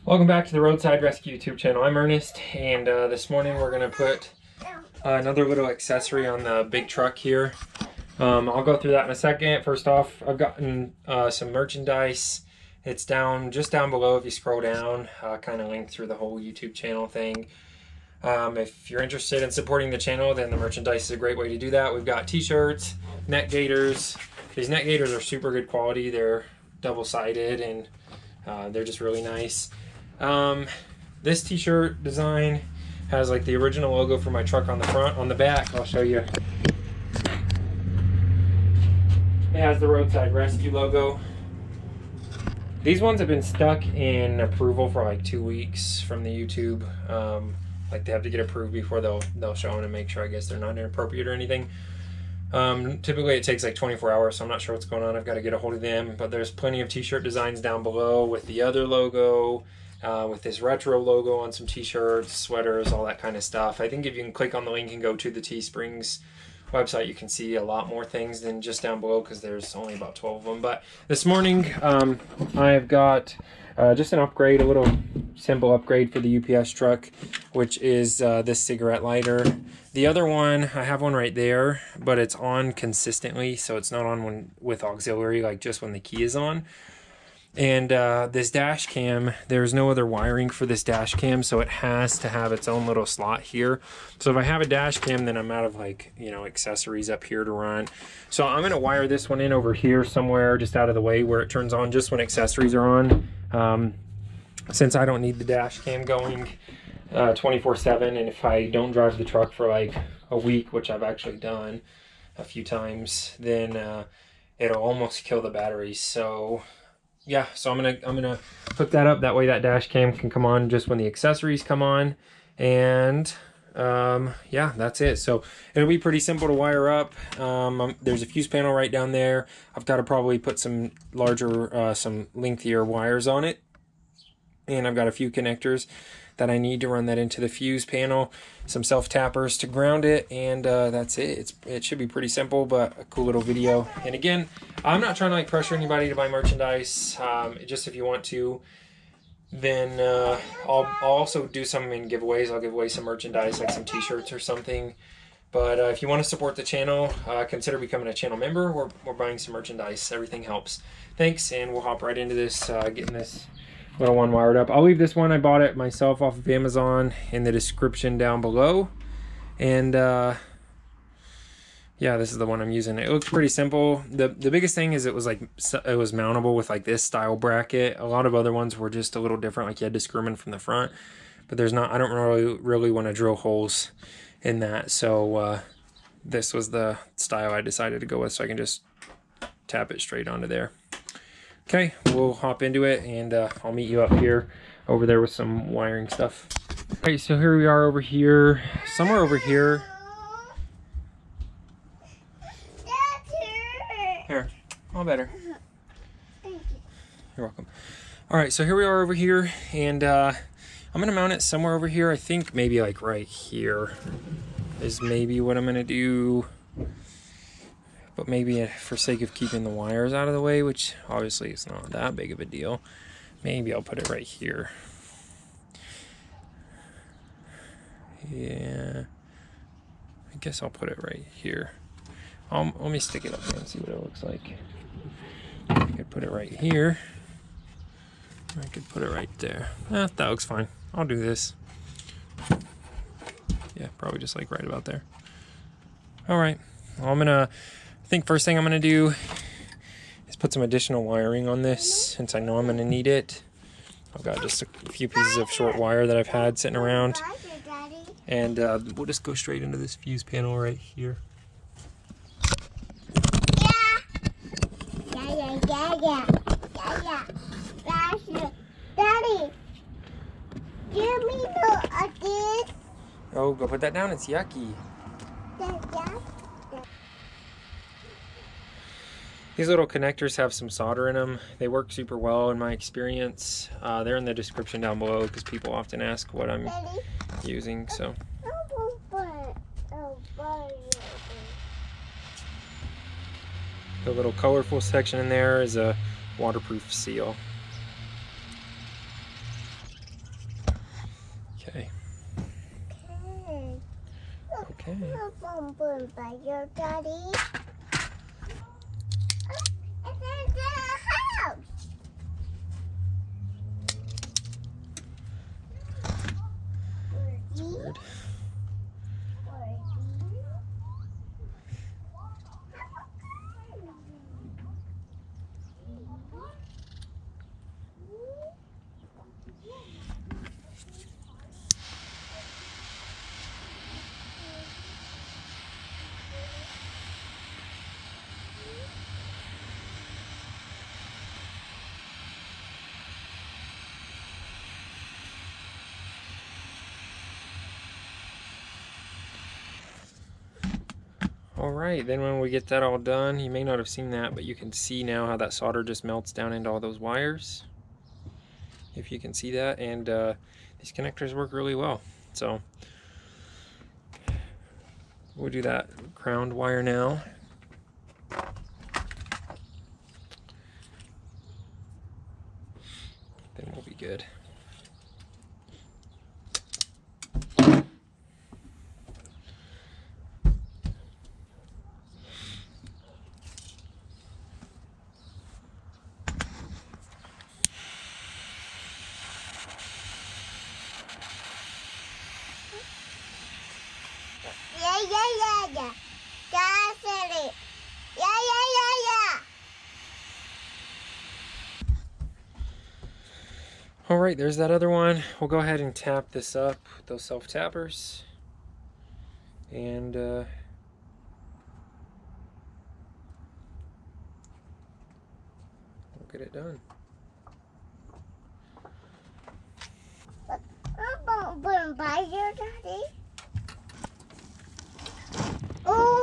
Welcome back to the Roadside Rescue YouTube channel. I'm Ernest, and this morning we're going to put another little accessory on the big truck here. I'll go through that in a second. First off, I've gotten some merchandise. It's just down below if you scroll down, kind of linked through the whole YouTube channel thing. If you're interested in supporting the channel, then the merchandise is a great way to do that. We've got t-shirts, neck gaiters. These neck gaiters are super good quality. They're double-sided and they're just really nice. This t-shirt design has like the original logo for my truck on the front. On the back, I'll show you. It has the Roadside Rescue logo. These ones have been stuck in approval for like 2 weeks from the YouTube. Like they have to get approved before they'll show them and make sure, I guess, they're not inappropriate or anything. Typically it takes like 24 hours, so I'm not sure what's going on. I've got to get a hold of them, but there's plenty of t-shirt designs down below with the other logo, with this retro logo on some t-shirts, sweaters, all that kind of stuff. I think if you can click on the link and go to the Teesprings website, you can see a lot more things than just down below because there's only about 12 of them. But this morning I've got just an upgrade, a little simple upgrade for the UPS truck, which is this cigarette lighter. The other one, I have one right there, but it's on consistently, so it's not on with auxiliary, like just when the key is on. And this dash cam, there's no other wiring for this dash cam, so it has to have its own little slot here. So if I have a dash cam, then I'm out of, like, you know, accessories up here to run. So I'm going to wire this one in over here somewhere, just out of the way where it turns on just when accessories are on. Since I don't need the dash cam going 24/7, and if I don't drive the truck for like a week, which I've actually done a few times, then it'll almost kill the batteries. So yeah, so I'm gonna hook that up. That way that dash cam can come on just when the accessories come on. And yeah, that's it. So it'll be pretty simple to wire up. There's a fuse panel right down there. I've got to probably put some larger, some lengthier wires on it. And I've got a few connectors that I need to run that into the fuse panel, some self-tappers to ground it, and that's it. It should be pretty simple, but a cool little video. And again, I'm not trying to like pressure anybody to buy merchandise. Just if you want to, then I'll also do some in giveaways. I'll give away some merchandise, like some t-shirts or something. But if you want to support the channel, consider becoming a channel member or buying some merchandise. Everything helps. Thanks, and we'll hop right into this, getting this little one wired up. I'll leave this one, I bought it myself off of Amazon, in the description down below. And yeah, this is the one I'm using. It looks pretty simple. The biggest thing is it was mountable with like this style bracket. A lot of other ones were just a little different, like you had to screw them in from the front, but there's not, I don't really want to drill holes in that. So this was the style I decided to go with, so I can just tap it straight onto there. Okay, we'll hop into it, and I'll meet you up here over there with some wiring stuff. All right, so here we are over here, somewhere over here. Here, all better. Thank you. You're welcome. All right, so here we are over here, and I'm gonna mount it somewhere over here. I think maybe like right here is maybe what I'm gonna do. But maybe for sake of keeping the wires out of the way, which obviously is not that big of a deal, maybe I'll put it right here. Yeah, I guess I'll put it right here. Let me stick it up there and see what it looks like. I could put it right here. I could put it right there. That looks fine. I'll do this. Yeah, probably just like right about there. All right, well, I think first thing I'm going to do is put some additional wiring on this, since I know I'm going to need it. I've got just a few pieces of short wire that I've had sitting around. And we'll just go straight into this fuse panel right here. Daddy, give me this. Oh, go put that down. It's yucky. These little connectors have some solder in them. They work super well in my experience. They're in the description down below because people often ask what I'm using. So the little colorful section in there is a waterproof seal. Okay. Okay. Bone by your daddy. And there's the house. That's weird. Alright, then when we get that all done, you may not have seen that, but you can see now how that solder just melts down into all those wires. If you can see that, and these connectors work really well. So we'll do that ground wire now. Then we'll be good. Yeah. That's it. Yeah. Alright, there's that other one. We'll go ahead and tap this up with those self-tappers. And we'll get it done. Bone by your daddy. Oh.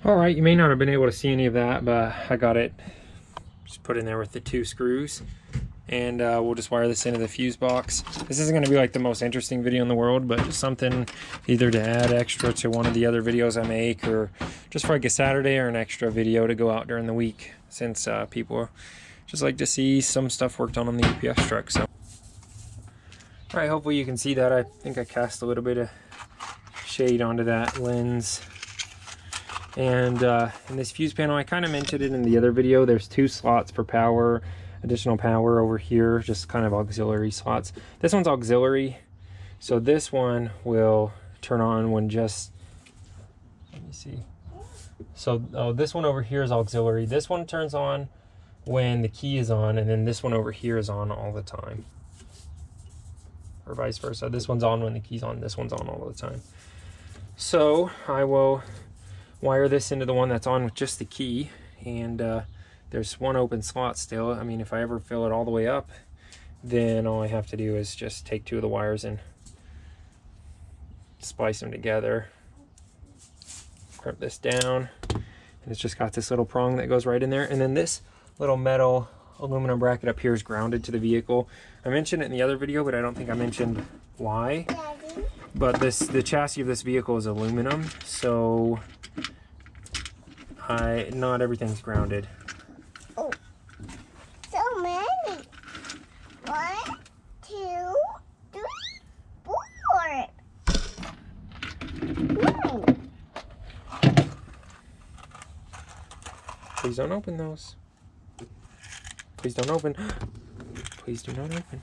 Alright, you may not have been able to see any of that, but I got it just put in there with the 2 screws. And we'll just wire this into the fuse box. This isn't going to be like the most interesting video in the world, but just something either to add extra to one of the other videos I make, or just for like a Saturday or an extra video to go out during the week, since people just like to see some stuff worked on the UPS truck. So, alright, hopefully you can see that. I think I cast a little bit of shade onto that lens. And in this fuse panel, I kind of mentioned it in the other video, there's 2 slots for power, additional power over here, just kind of auxiliary slots. This one's auxiliary, so this one will turn on when just, let me see. So this one over here is auxiliary. This one turns on when the key is on, and then this one over here is on all the time. Or vice versa. This one's on when the key's on, this one's on all the time. So I will wire this into the one that's on with just the key, and there's 1 open slot still. I mean, if I ever fill it all the way up, then all I have to do is just take 2 of the wires and splice them together, crimp this down, and it's just got this little prong that goes right in there. And then this little metal aluminum bracket up here is grounded to the vehicle. I mentioned it in the other video, but I don't think I mentioned why. Daddy. But the chassis of this vehicle is aluminum, so not everything's grounded. Oh, so many. 1, 2, 3, 4. Ooh. Please don't open those. Please don't open. Please do not open.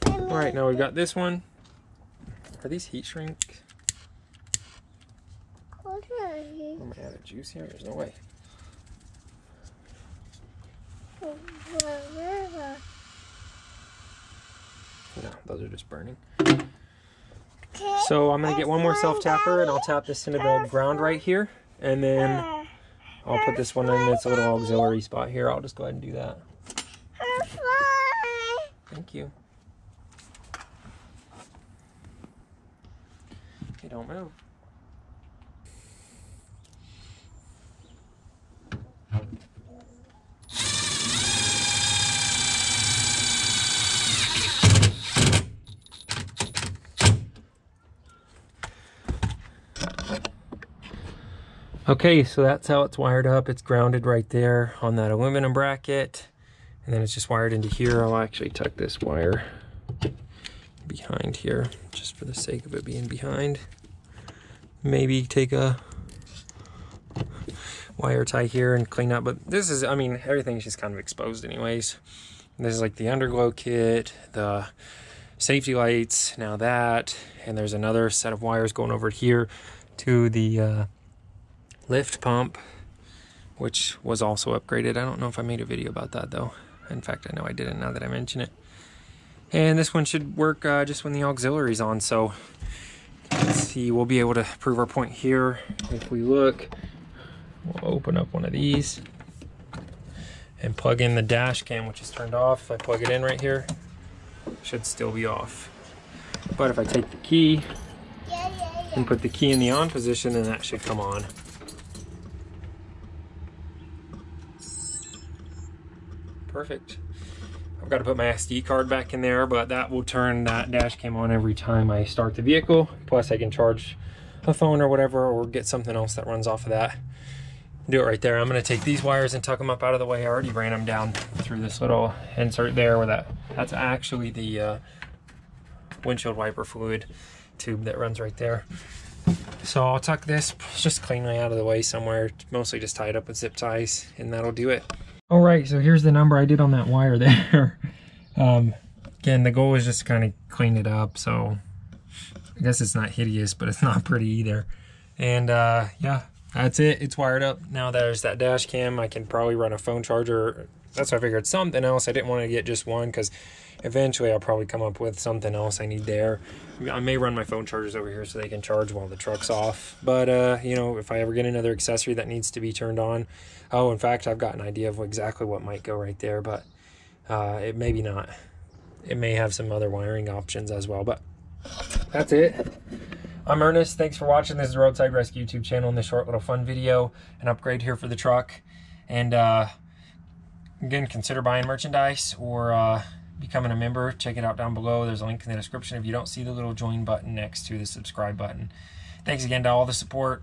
Alright, now we've got this one. Are these heat shrink? I'm gonna add a juice here. There's no way. No, those are just burning. So I'm going to get one more self-tapper, and I'll tap this into the ground right here. And then I'll put this one in its little auxiliary spot here. I'll just go ahead and do that. Thank you. Okay, don't move. Okay, so that's how it's wired up. It's grounded right there on that aluminum bracket. And then it's just wired into here. I'll actually tuck this wire behind here, just for the sake of it being behind. Maybe take a wire tie here and clean up. But this is, I mean, everything's just kind of exposed anyways. This is like the underglow kit, the safety lights, now that. And there's another set of wires going over here to the lift pump, which was also upgraded. I don't know if I made a video about that though. In fact, I know I didn't now that I mention it. And this one should work just when the auxiliary's on. So let's see, we'll be able to prove our point here. If we look, we'll open up one of these and plug in the dash cam, which is turned off. If I plug it in right here, it should still be off. But if I take the key and put the key in the on position, then that should come on. Perfect. I've got to put my SD card back in there, but that will turn that dash cam on every time I start the vehicle. Plus I can charge a phone or whatever, or get something else that runs off of that. Do it right there. I'm going to take these wires and tuck them up out of the way. I already ran them down through this little insert there where that's actually the windshield wiper fluid tube that runs right there. So I'll tuck this just cleanly out of the way somewhere, mostly just tie it up with zip ties, and that'll do it. All right, so here's the number I did on that wire there. Again, the goal is just to kind of clean it up. So I guess it's not hideous, but it's not pretty either. And yeah, that's it. It's wired up. Now there's that dash cam. I can probably run a phone charger. That's why I figured something else. I didn't want to get just one because eventually I'll probably come up with something else I need there. I may run my phone chargers over here so they can charge while the truck's off. But, you know, if I ever get another accessory that needs to be turned on. Oh, in fact, I've got an idea of exactly what might go right there, but it maybe not. It may have some other wiring options as well, but that's it. I'm Ernest. Thanks for watching. This is Roadside Rescue YouTube channel in this short little fun video. An upgrade here for the truck. And again, consider buying merchandise or becoming a member. Check it out down below. There's a link in the description if you don't see the little join button next to the subscribe button. Thanks again to all the support.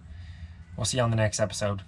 We'll see you on the next episode.